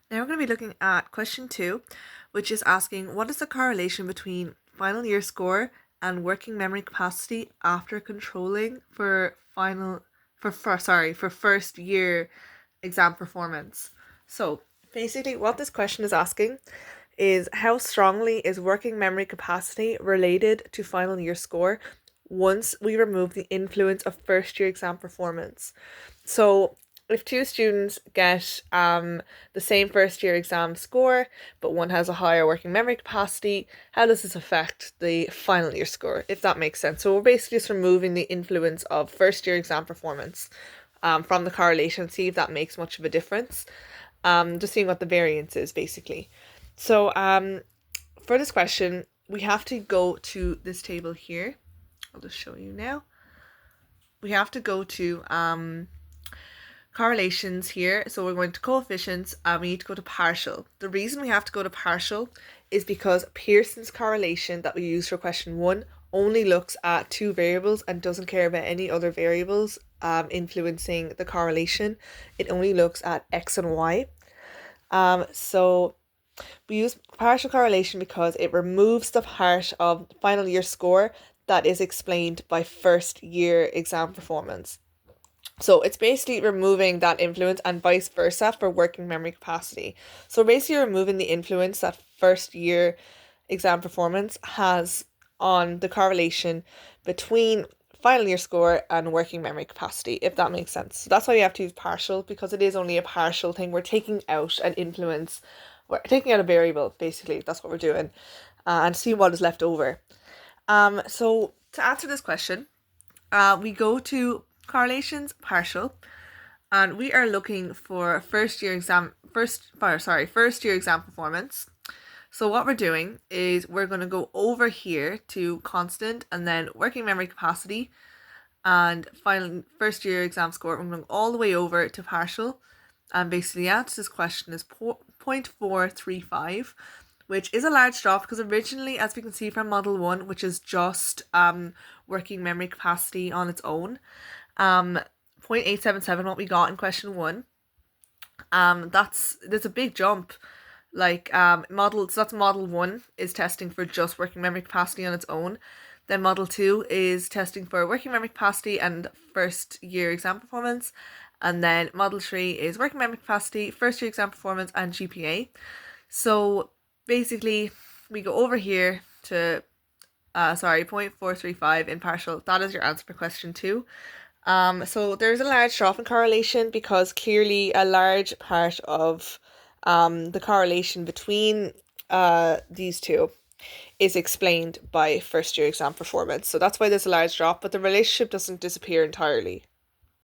Now we're going to be looking at question 2, which is asking what is the correlation between final year score and working memory capacity after controlling for first year exam performance. So basically what this question is asking is how strongly is working memory capacity related to final year score once we remove the influence of first year exam performance. So if two students get the same first year exam score, but one has a higher working memory capacity, how does this affect the final year score, if that makes sense? So we're basically just removing the influence of first year exam performance from the correlation, see if that makes much of a difference. Just seeing what the variance is, basically. So for this question, we have to go to this table here. I'll just show you now. We have to go to correlations here. So we're going to coefficients and we need to go to partial. The reason we have to go to partial is because Pearson's correlation that we use for question 1 only looks at two variables and doesn't care about any other variables influencing the correlation. It only looks at x and y. So we use partial correlation because it removes the part of final year score that is explained by first year exam performance. So it's basically removing that influence and vice versa for working memory capacity. So basically removing the influence that first year exam performance has on the correlation between final year score and working memory capacity, if that makes sense. So that's why you have to use partial, because it is only a partial thing. We're taking out an influence, we're taking out a variable, basically. That's what we're doing, and see what is left over. So to answer this question, we go to correlations partial, and we are looking for first year exam performance. So what we're doing is we're going to go over here to constant and then working memory capacity and final first year exam score. We're going all the way over to partial, and basically the answer to this question is 0.435, which is a large drop because originally, as we can see from model 1, which is just working memory capacity on its own, 0.877 what we got in question 1. There's a big jump. Like that's model 1 is testing for just working memory capacity on its own. Then model 2 is testing for working memory capacity and first year exam performance. And then model 3 is working memory capacity, first year exam performance, and GPA. So basically we go over here to 0.435 in partial. That is your answer for question 2. So there's a large drop in correlation because clearly a large part of the correlation between these two is explained by first year exam performance. So that's why there's a large drop, but the relationship doesn't disappear entirely.